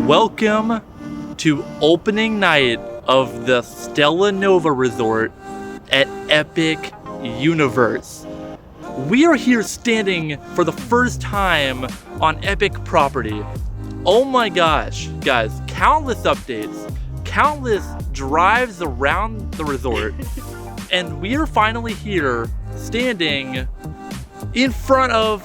Welcome to opening night of the Stella Nova Resort at Epic Universe. We are here standing for the first time on Epic property. Oh my gosh, guys, countless updates, countless drives around the resort, and we are finally here standing in front of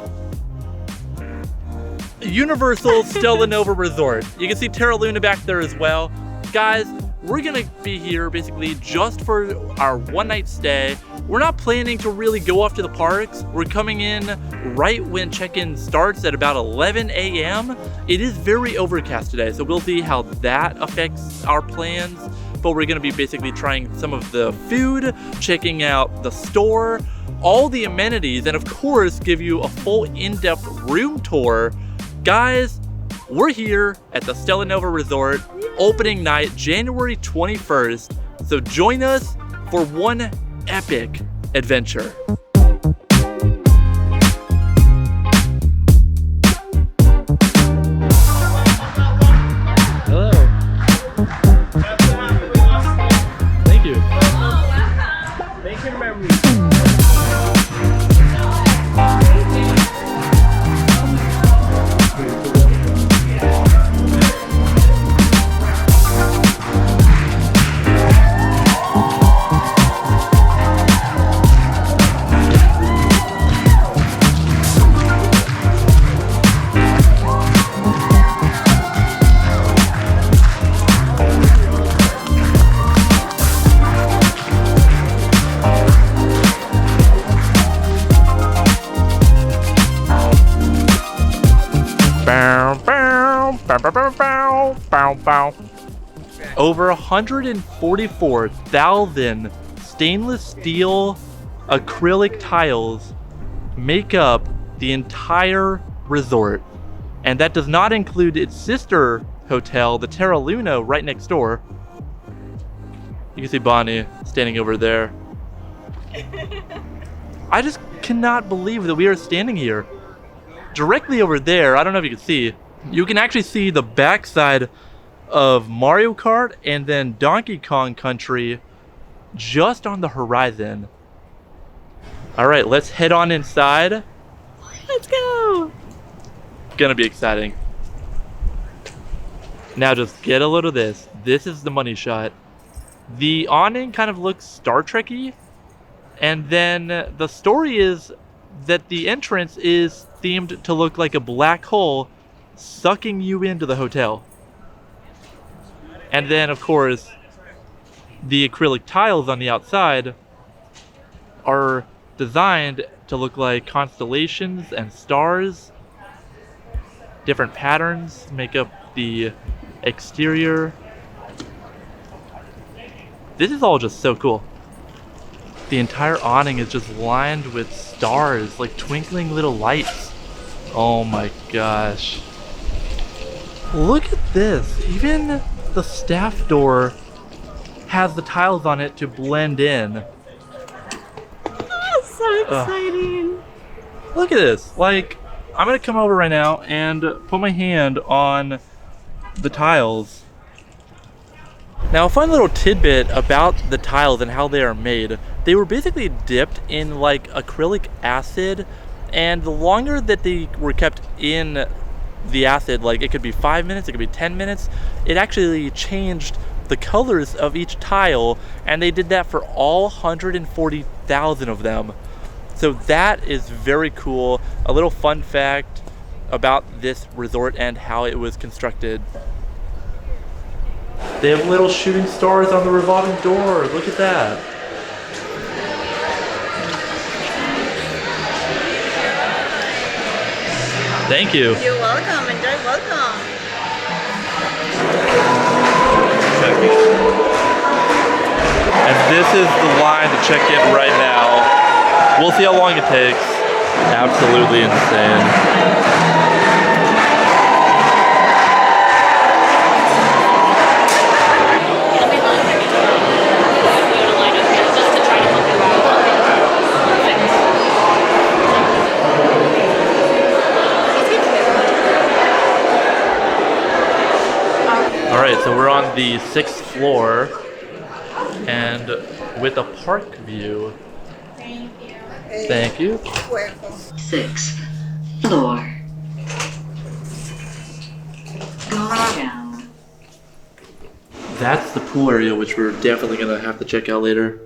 Universal Stella Nova Resort. You can see Terra Luna back there as well. Guys, we're gonna be here basically just for our one-night stay. We're not planning to really go off to the parks. We're coming in right when check-in starts at about 11 a.m. It is very overcast today, so we'll see how that affects our plans. But we're gonna be basically trying some of the food, checking out the store, all the amenities, and of course, give you a full in-depth room tour. Guys, we're here at the Stella Nova Resort, opening night, January 21st. So join us for one epic adventure. Hello. Thank you. Make your memories. Over 144,000 stainless steel acrylic tiles make up the entire resort. And that does not include its sister hotel, the Terra Luna, right next door. You can see Bonnie standing over there. I just cannot believe that we are standing here. Directly over there, I don't know if you can see, you can actually see the backside of Mario Kart and then Donkey Kong Country just on the horizon. All right, let's head on inside. Let's go. Gonna be exciting. Now just get a load of this. This is the money shot. The awning kind of looks Star Trek-y, and then the story is that the entrance is themed to look like a black hole sucking you into the hotel. And then, of course, the acrylic tiles on the outside are designed to look like constellations and stars. Different patterns make up the exterior. This is all just so cool. The entire awning is just lined with stars, like twinkling little lights. Oh my gosh. Look at this. Even the staff door has the tiles on it to blend in. Oh, so exciting. Look at this. Like, I'm gonna come over right now and put my hand on the tiles. Now, a fun little tidbit about the tiles and how they are made. They were basically dipped in like acrylic acid, and the longer that they were kept in the acid, like it could be 5 minutes, it could be 10 minutes, it actually changed the colors of each tile, and they did that for all 140,000 of them. So that is very cool. A little fun fact about this resort and how it was constructed. They have little shooting stars on the revolving door. Look at that. Thank you. You're welcome. Enjoy. Welcome. And this is the line to check in right now. We'll see how long it takes. Absolutely insane. So we're on the 6th floor and with a park view. Thank you. Welcome. 6th floor. Going down. That's the pool area, which we're definitely gonna have to check out later.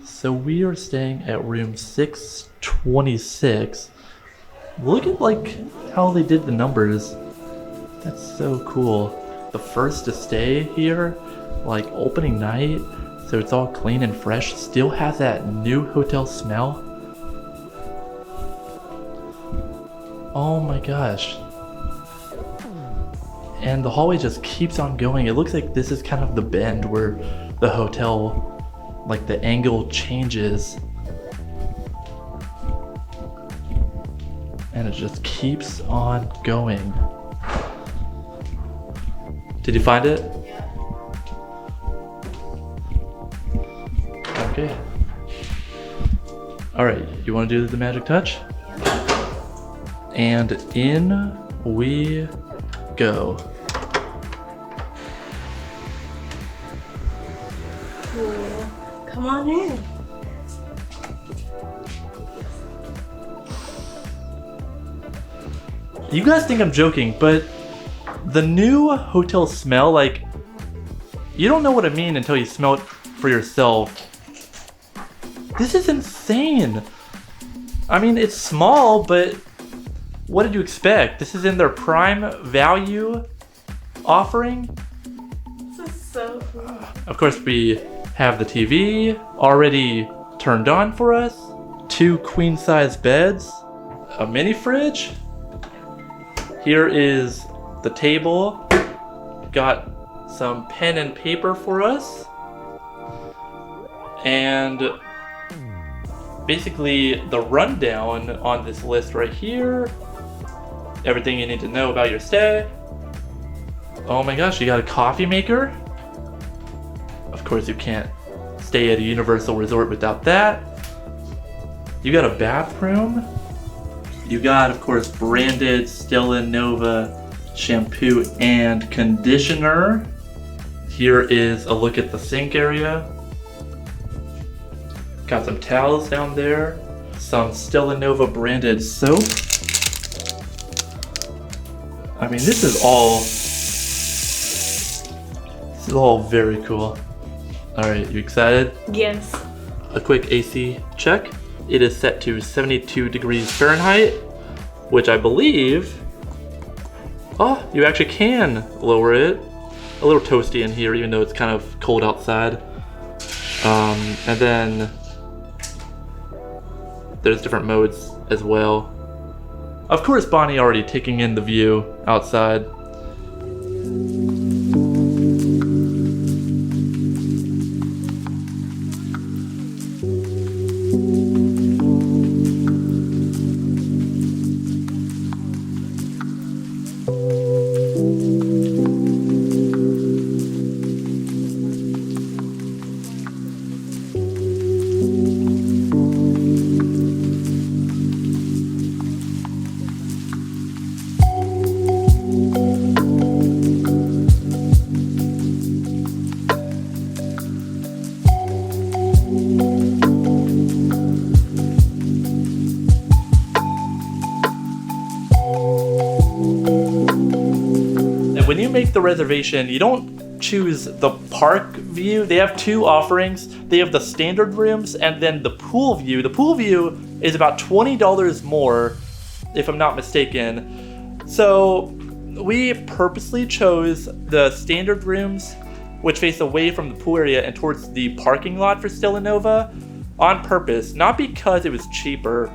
So we are staying at room 626. Look at like how they did the numbers. That's so cool. The first to stay here, like opening night, so it's all clean and fresh, still has that new hotel smell. Oh my gosh. And the hallway just keeps on going. It looks like this is kind of the bend where the hotel, like the angle changes. And it just keeps on going. Did you find it? Okay. Alright, you want to do the magic touch? And in we go. Cool. Come on in. You guys think I'm joking, but the new hotel smell, like, you don't know what I mean until you smell it for yourself. This is insane. I mean, it's small, but what did you expect? This is in their prime value offering. This is so cool. Of course, we have the TV already turned on for us. 2 queen-size beds. A mini fridge. Here is the table. Got some pen and paper for us. And basically the rundown on this list right here. Everything you need to know about your stay. Oh my gosh, you got a coffee maker. Of course you can't stay at a Universal Resort without that. You got a bathroom. You got, of course, branded Stella Nova shampoo and conditioner. Here is a look at the sink area. Got some towels down there. Some Stella Nova branded soap. I mean, this is all very cool. All right, you excited? Yes. A quick AC check. It is set to 72 degrees Fahrenheit, which I believe, oh, you actually can lower it. A little toasty in here, even though it's kind of cold outside. And then there's different modes as well. Of course, Bonnie already taking in the view outside. When you make the reservation, you don't choose the park view. They have 2 offerings. They have the standard rooms and then the pool view. The pool view is about $20 more, if I'm not mistaken. So we purposely chose the standard rooms, which face away from the pool area and towards the parking lot for Stella Nova, on purpose, not because it was cheaper.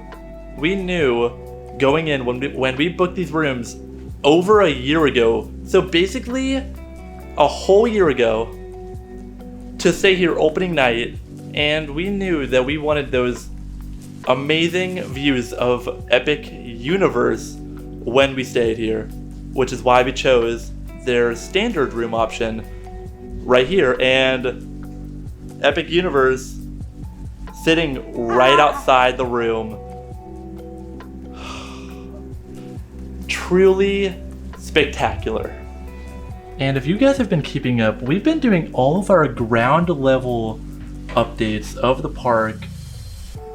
We knew going in when we booked these rooms over a year ago, so basically a whole year ago, to stay here opening night, and we knew that we wanted those amazing views of Epic Universe when we stayed here, which is why we chose their standard room option right here. And Epic Universe sitting right outside the room. Truly spectacular. And if you guys have been keeping up, we've been doing all of our ground level updates of the park.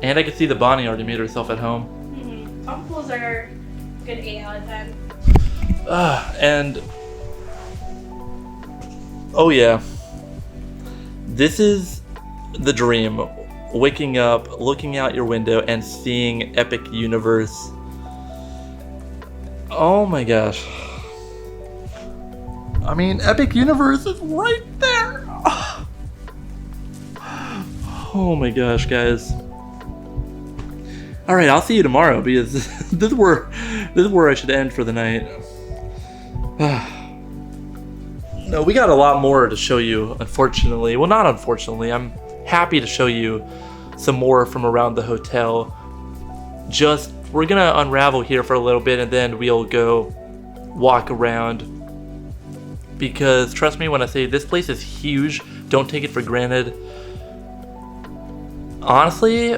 And I can see that Bonnie already made herself at home. Top pools are good 8 out of 10. And oh yeah, this is the dream. Waking up, looking out your window, and seeing Epic Universe. Oh my gosh. I mean, Epic Universe is right there. Oh my gosh, guys. All right, I'll see you tomorrow because this is where I should end for the night. No, we got a lot more to show you, unfortunately. Well, not unfortunately. I'm happy to show you some more from around the hotel. Just, we're gonna unravel here for a little bit and then we'll go walk around. Because trust me when I say this place is huge, don't take it for granted. Honestly,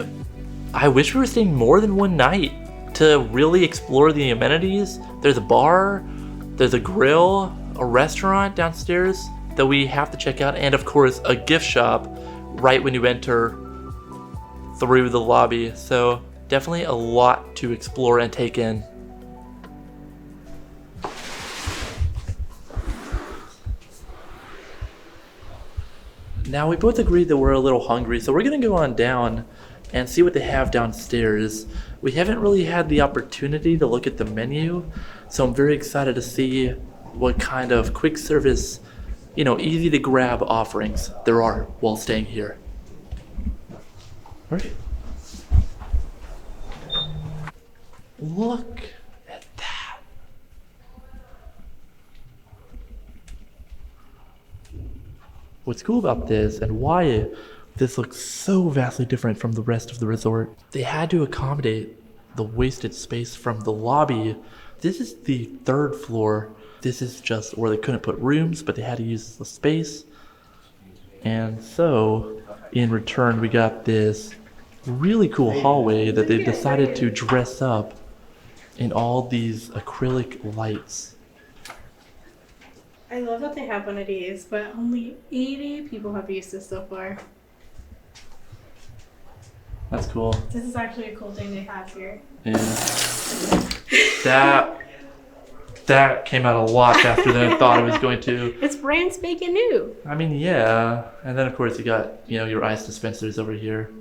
I wish we were staying more than one night to really explore the amenities. There's a bar, there's a grill, a restaurant downstairs that we have to check out, and of course a gift shop right when you enter through the lobby. So definitely a lot to explore and take in. Now we both agreed that we're a little hungry, so we're gonna go on down and see what they have downstairs. We haven't really had the opportunity to look at the menu, so I'm very excited to see what kind of quick service, easy to grab offerings there are while staying here. All right. Look at that. What's cool about this and why this looks so vastly different from the rest of the resort, they had to accommodate the wasted space from the lobby. This is the 3rd floor. This is just where they couldn't put rooms, but they had to use the space. And so, in return, we got this really cool hallway that they decided to dress up in all these acrylic lights. I love that they have one of these, but only 80 people have used this so far. That's cool. This is actually a cool thing they have here. Yeah. That came out a lot faster than I thought it was going to. It's brand spanking new. I mean, yeah. And then of course you got, your ice dispensers over here.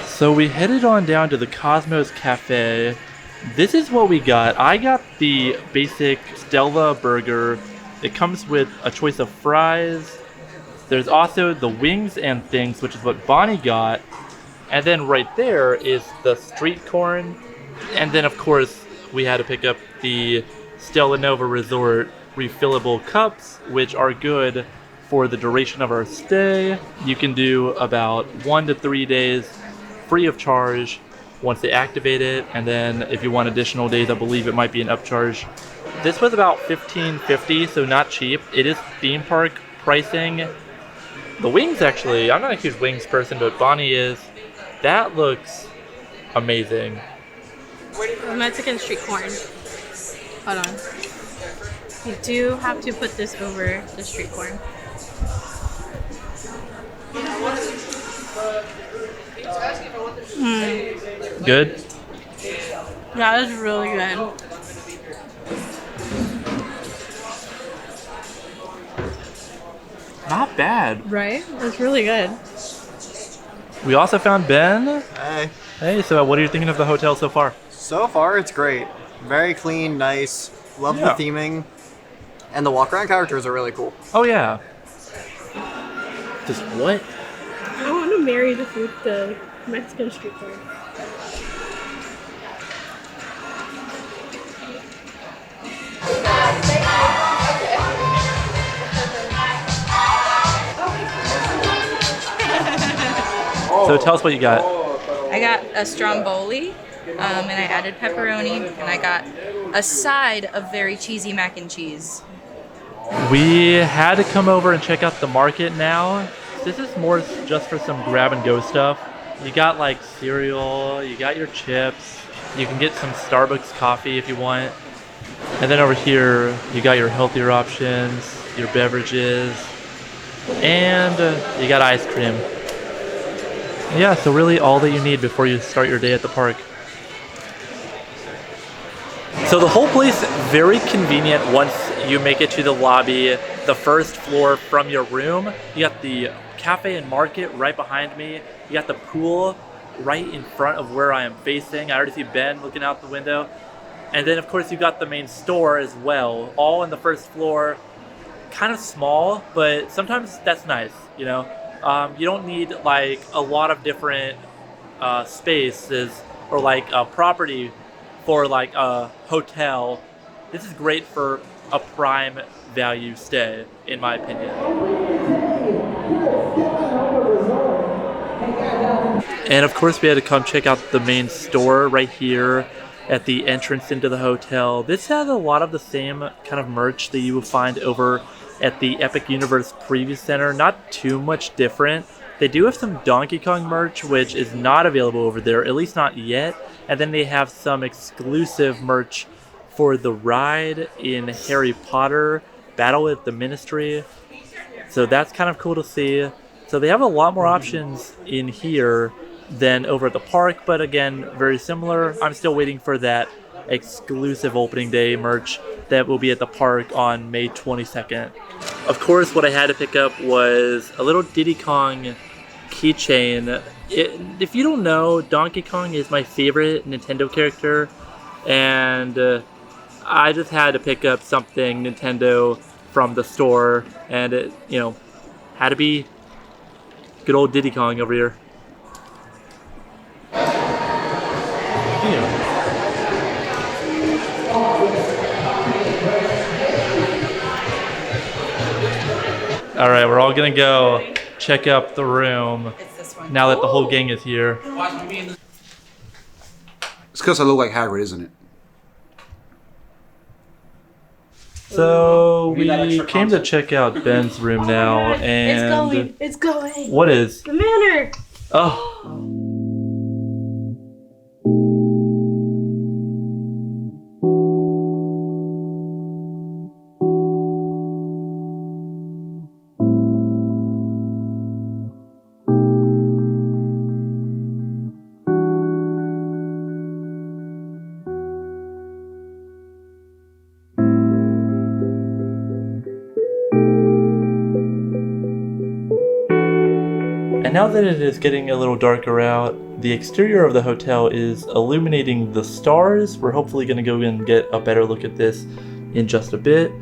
So we headed on down to the Cosmos Cafe. This is what we got. I got the basic Stella burger. It comes with a choice of fries. There's also the wings and things, which is what Bonnie got. And then right there is the street corn. And then of course we had to pick up the Stella Nova Resort refillable cups, which are good for the duration of our stay. You can do about 1 to 3 days free of charge once they activate it, and then if you want additional days, I believe it might be an upcharge. This was about $15.50, so not cheap. It is theme park pricing. The wings, actually, I'm not a huge wings person, but Bonnie is. That looks amazing. Mexican street corn. Hold on. You do have to put this over the street corn. Good? That is really good. Not bad. Right? It's really good. We also found Ben. Hey. Hey, so what are you thinking of the hotel so far? So far, it's great. Very clean, nice. Love Yeah. the theming. And the walk-around characters are really cool. Oh, yeah. Just what? I want to marry the Mexican street corn. So tell us what you got. I got a stromboli, and I added pepperoni, and I got a side of very cheesy mac and cheese. We had to come over and check out the market now. This is more just for some grab and go stuff. You got like cereal, you got your chips, you can get some Starbucks coffee if you want. And then over here, you got your healthier options, your beverages, and you got ice cream. Yeah, so really all that you need before you start your day at the park. So the whole place, very convenient once you make it to the lobby, the first floor from your room. You got the cafe and market right behind me. You got the pool right in front of where I am facing. I already see Ben looking out the window. And then of course you got the main store as well, all on the first floor. Kind of small, but sometimes that's nice, you know? You don't need like a lot of different spaces or like a property for like a hotel. This is great for a prime value stay, in my opinion. And of course we had to come check out the main store right here at the entrance into the hotel. This has a lot of the same kind of merch that you will find over at the Epic Universe Preview Center. Not too much different. They do have some Donkey Kong merch, which is not available over there, at least not yet. And then they have some exclusive merch for the ride in Harry Potter, Battle with the Ministry. So that's kind of cool to see. So they have a lot more options in here than over at the park, but again, very similar. I'm still waiting for that exclusive opening day merch that will be at the park on May 22nd. Of course, what I had to pick up was a little Diddy Kong keychain. If you don't know, Donkey Kong is my favorite Nintendo character, and I just had to pick up something Nintendo from the store, and it, you know, had to be good old Diddy Kong over here. All right, we're all gonna go check out the room now that the whole gang is here. It's because I look like Hagrid, isn't it? So we came to check out Ben's room now, and It's going. What is? The manor. Oh. And now that it is getting a little darker out, the exterior of the hotel is illuminating the stars. We're hopefully going to go and get a better look at this in just a bit.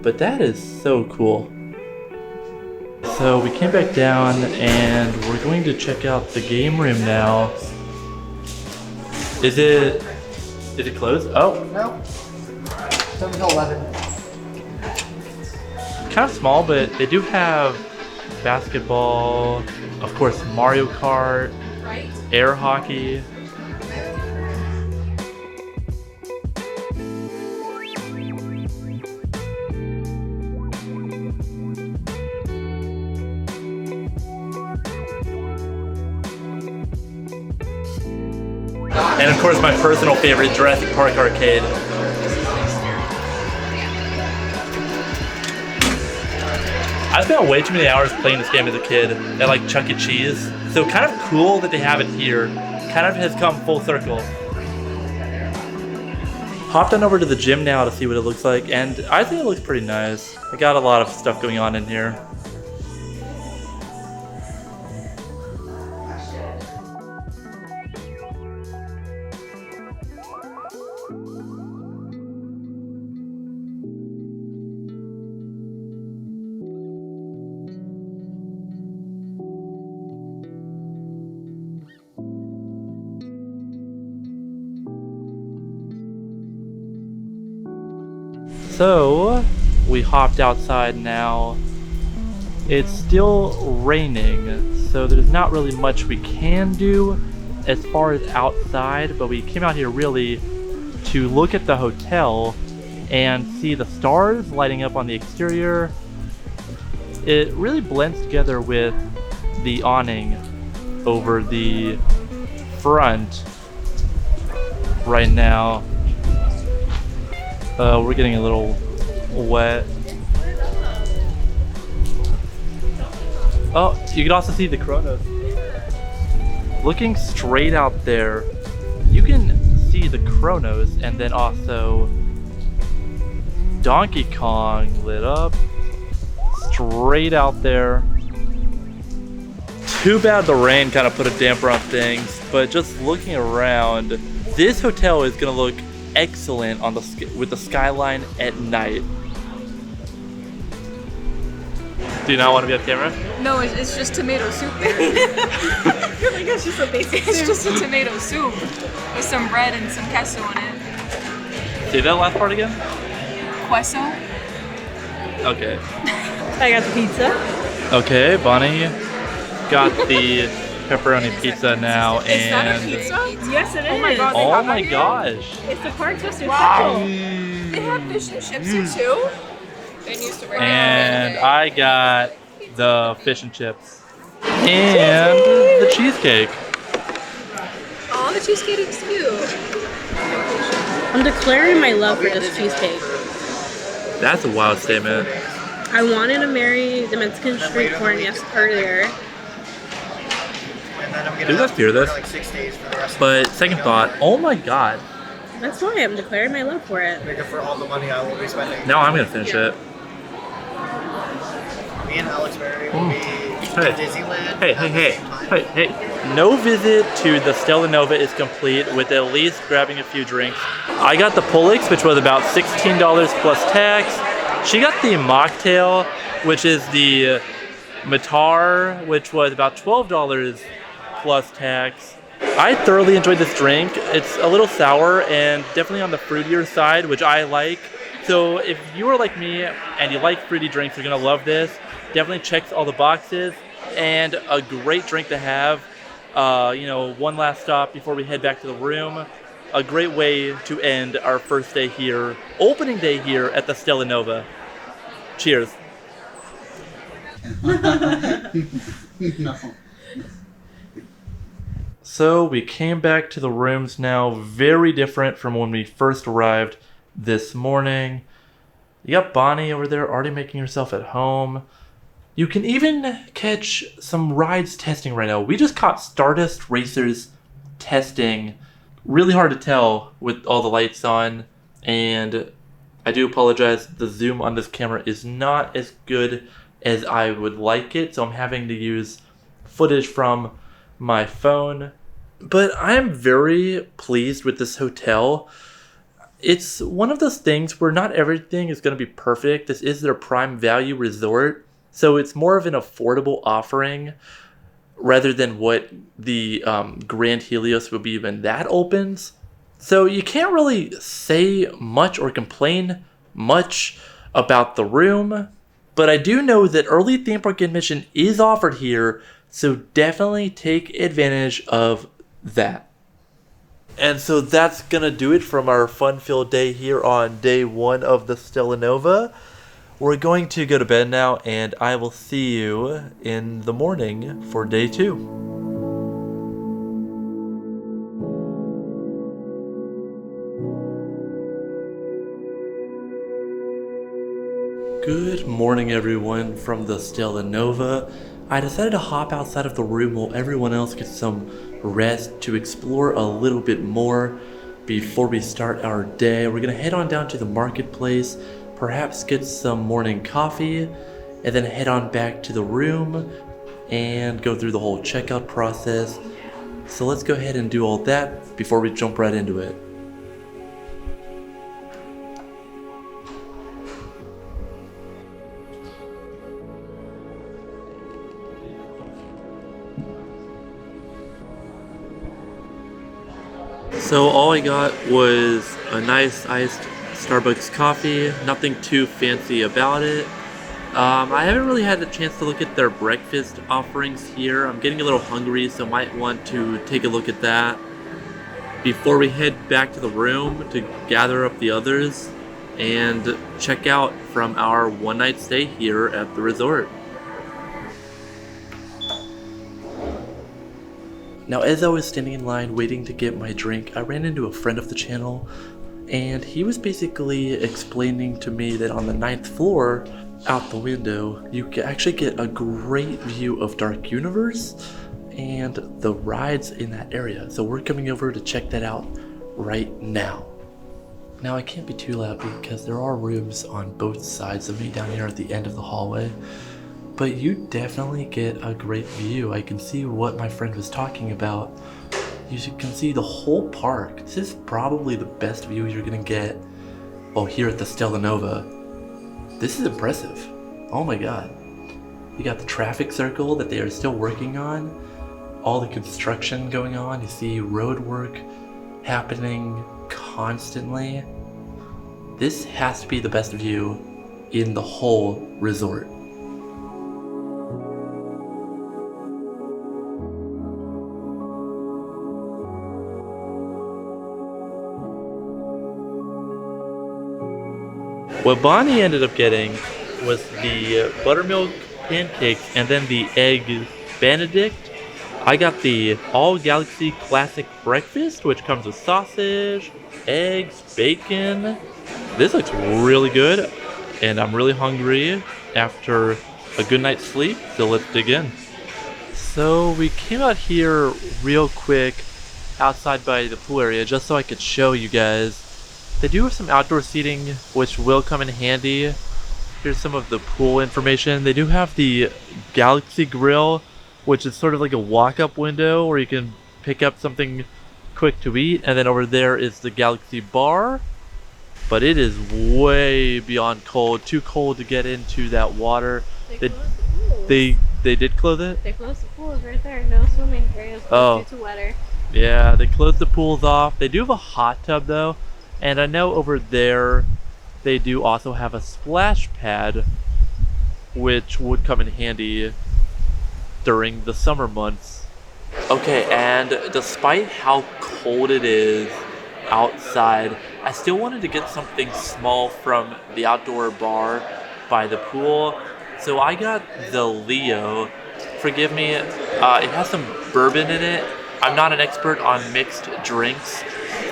But that is so cool. So we came back down and we're going to check out the game room now. Is it closed? Oh. No. 7 till 11. Kind of small, but they do have basketball, of course Mario Kart, air hockey. And of course my personal favorite, Jurassic Park arcade. I spent way too many hours playing this game as a kid at like Chuck E. Cheese. So kind of cool that they have it here. Kind of has come full circle. Hopped on over to the gym now to see what it looks like, and I think it looks pretty nice. I got a lot of stuff going on in here. So, we hopped outside now. It's still raining, so there's not really much we can do as far as outside, but we came out here really to look at the hotel and see the stars lighting up on the exterior. It really blends together with the awning over the front right now. We're getting a little wet. Oh, you can also see the Kronos. Looking straight out there, you can see the Kronos and then also Donkey Kong lit up straight out there. Too bad the rain kind of put a damper on things, but just looking around, this hotel is gonna look excellent on with the skyline at night. Do you not want to be on camera? No, it's just tomato soup there. You're like, it's just a basic It's just a tomato soup with some bread and some queso in it. Say that last part again? Queso? Okay. I got the pizza. Okay, Bonnie got the pepperoni pizza now, Is that a and pizza? Yes, it is. Oh my god, they oh have my that here? gosh. It's the ParkTwister Wow. special. They have fish and chips here too? Ben used to work And I got the fish and chips and the cheesecake. Oh, the cheesecake is cute. I'm declaring my love for this cheesecake. That's a wild statement. I wanted to marry the Mexican street corn earlier. And then I'm Do you gonna guys hear this? like 6 days for the rest But second thought, oh my god. That's why I'm declaring my love for it. Make up for all the money I will be spending. Now I'm gonna finish it. Me and Alex Berry will be Hey. at Disneyland. Hey, hey, hey, hey, hey. No visit to the Stella Nova is complete with at least grabbing a few drinks. I got the Pullix, which was about $16 plus tax. She got the mocktail, which is the Matar, which was about $12 plus tax. I thoroughly enjoyed this drink. It's a little sour and definitely on the fruitier side, which I like. So if you are like me and you like fruity drinks, you're gonna love this. Definitely checks all the boxes and a great drink to have. You know, one last stop before we head back to the room. A great way to end our first day here, opening day here at the Stella Nova. Cheers. No. So we came back to the rooms now, very different from when we first arrived this morning. You got Bonnie over there already making herself at home. You can even catch some rides testing right now. We just caught Stardust Racers testing. Really hard to tell with all the lights on, and I do apologize, the zoom on this camera is not as good as I would like it, so I'm having to use footage from my phone. But I am very pleased with this hotel. It's one of those things where not everything is going to be perfect. This is their prime value resort, so it's more of an affordable offering rather than what the Grand Helios would be when that opens. So you can't really say much or complain much about the room, but I do know that early theme park admission is offered here, so definitely take advantage of that. And so that's gonna do it from our fun-filled day here on day one of the Stella Nova. We're going to go to bed now, and I will see you in the morning for day two. Good morning, everyone, from the Stella Nova. I decided to hop outside of the room while everyone else gets some rest to explore a little bit more before we start our day. We're gonna head on down to the marketplace, perhaps get some morning coffee, and then head on back to the room and go through the whole checkout process. So let's go ahead and do all that before we jump right into it. So all I got was a nice iced Starbucks coffee, nothing too fancy about it. I haven't really had a chance to look at their breakfast offerings here. I'm getting a little hungry, so might want to take a look at that before we head back to the room to gather up the others and check out from our one-night stay here at the resort. Now, as I was standing in line waiting to get my drink, I ran into a friend of the channel, and he was basically explaining to me that on the 9th floor, out the window, you can actually get a great view of Dark Universe and the rides in that area. So we're coming over to check that out right now. Now, I can't be too loud because there are rooms on both sides of me down here at the end of the hallway, but you definitely get a great view. I can see what my friend was talking about. You can see the whole park. This is probably the best view you're gonna get, well, here at the Stella Nova. This is impressive. Oh my god. You got the traffic circle that they are still working on, all the construction going on. You see road work happening constantly. This has to be the best view in the whole resort. What Bonnie ended up getting was the buttermilk pancakes and then the egg Benedict. I got the All Galaxy Classic Breakfast, which comes with sausage, eggs, bacon. This looks really good, and I'm really hungry after a good night's sleep, so let's dig in. So we came out here real quick outside by the pool area just so I could show you guys. They do have some outdoor seating, which will come in handy. Here's some of the pool information. They do have the Galaxy Grill, which is sort of like a walk-up window where you can pick up something quick to eat. And then over there is the Galaxy Bar. But it is way beyond cold. Too cold to get into that water. They did close it? They closed the pools right there. No swimming areas due to weather. Yeah, they closed the pools off. They do have a hot tub though. And I know over there they do also have a splash pad, which would come in handy during the summer months. Okay, and despite how cold it is outside, I still wanted to get something small from the outdoor bar by the pool. So I got the Leo. Forgive me, it has some bourbon in it. I'm not an expert on mixed drinks.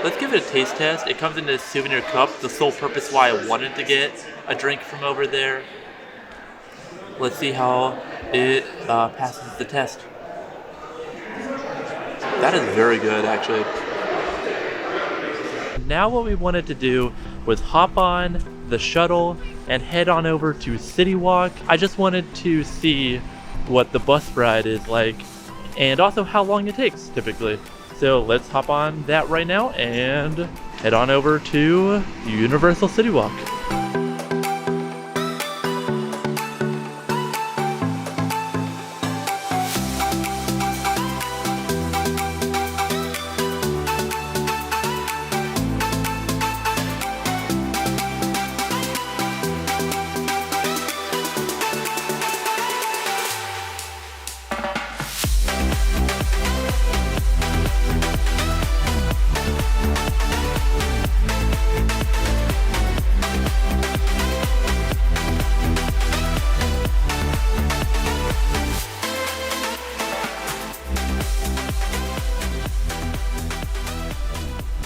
Let's give it a taste test. It comes in a souvenir cup, the sole purpose why I wanted to get a drink from over there. Let's see how it passes the test. That is very good, actually. Now what we wanted to do was hop on the shuttle and head on over to City Walk. I just wanted to see what the bus ride is like and also how long it takes typically. So let's hop on that right now and head on over to Universal City Walk.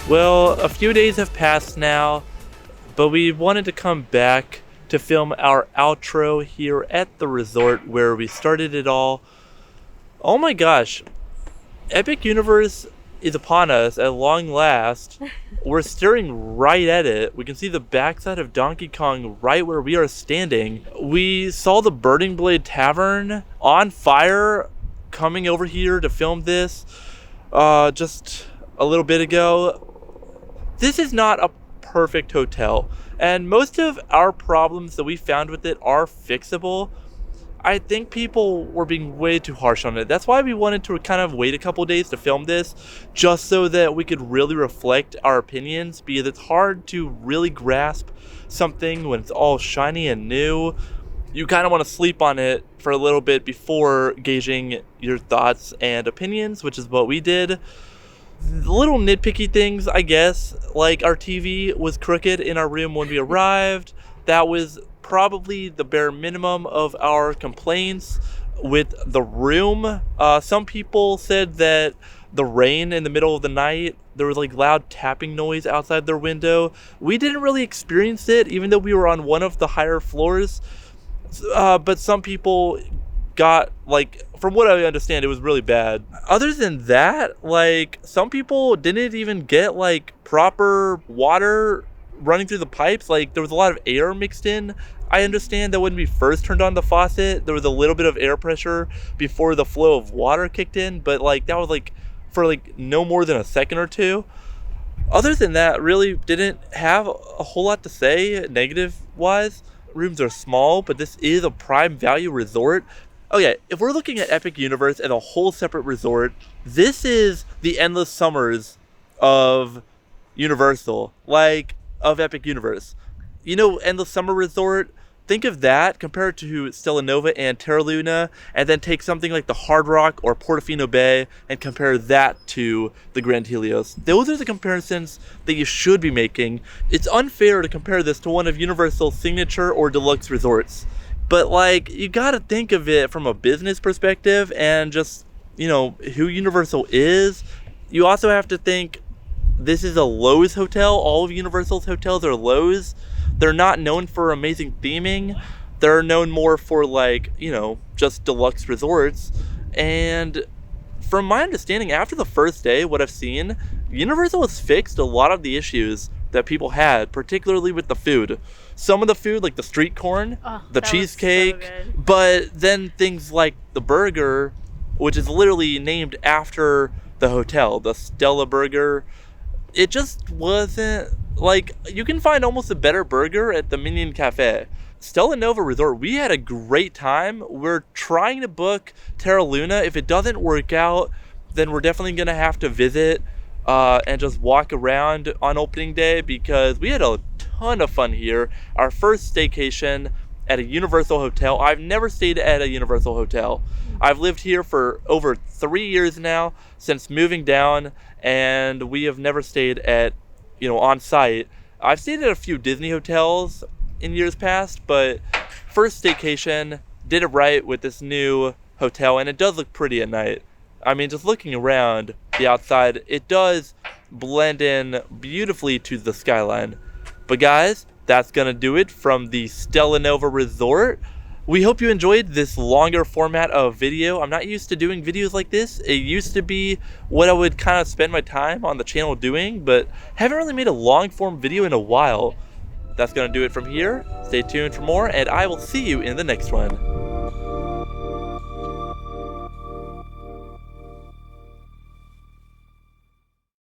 Well, a few days have passed now, but we wanted to come back to film our outro here at the resort where we started it all. Oh my gosh, Epic Universe is upon us at long last. We're staring right at it. We can see the backside of Donkey Kong right where we are standing. We saw the Burning Blade Tavern on fire coming over here to film this just a little bit ago. This is not a perfect hotel, and most of our problems that we found with it are fixable. I think people were being way too harsh on it. That's why we wanted to kind of wait a couple days to film this, just so that we could really reflect our opinions, because it's hard to really grasp something when it's all shiny and new. You kind of want to sleep on it for a little bit before gauging your thoughts and opinions, which is what we did. Little nitpicky things, I guess, like our TV was crooked in our room when we arrived. That was probably the bare minimum of our complaints with the room. Some people said that the rain in the middle of the night, there was like loud tapping noise outside their window. We didn't really experience it, even though we were on one of the higher floors. But some people got, like, from what I understand, it was really bad. Other than that, like, some people didn't even get like proper water running through the pipes. Like, there was a lot of air mixed in. I understand that when we first turned on the faucet, there was a little bit of air pressure before the flow of water kicked in, but like that was like for like no more than a second or two. Other than that, really didn't have a whole lot to say negative wise. Rooms are small, but this is a prime value resort. Okay, if we're looking at Epic Universe as a whole separate resort, this is the endless summers of Universal, like of Epic Universe. You know, Endless Summer Resort, think of that, compare it to Stella Nova and Terra Luna, and then take something like the Hard Rock or Portofino Bay and compare that to the Grand Helios. Those are the comparisons that you should be making. It's unfair to compare this to one of Universal's signature or deluxe resorts. But like, you gotta think of it from a business perspective and just, you know, who Universal is. You also have to think this is a Lowe's hotel. All of Universal's hotels are Lowe's. They're not known for amazing theming. They're known more for, like, you know, just deluxe resorts. And from my understanding, after the first day, what I've seen, Universal has fixed a lot of the issues that people had, particularly with the food. Some of the food, like the street corn, the cheesecake, so but then things like the burger, which is literally named after the hotel, the Stella Burger, it just wasn't, like, you can find almost a better burger at the Minion Cafe. Stella Nova Resort, we had a great time. We're trying to book Terra Luna. If it doesn't work out, then we're definitely gonna have to visit and just walk around on opening day, because we had a ton of fun here. Our first staycation at a Universal hotel. I've never stayed at a Universal hotel. I've lived here for over 3 years now since moving down, and we have never stayed at, you know, on site. I've stayed at a few Disney hotels in years past, but first staycation, did it right with this new hotel, and it does look pretty at night. I mean, just looking around the outside, it does blend in beautifully to the skyline. But guys, that's gonna do it from the Stella Nova Resort. We hope you enjoyed this longer format of video. I'm not used to doing videos like this. It used to be what I would kind of spend my time on the channel doing, but haven't really made a long form video in a while. That's gonna do it from here. Stay tuned for more, and I will see you in the next one.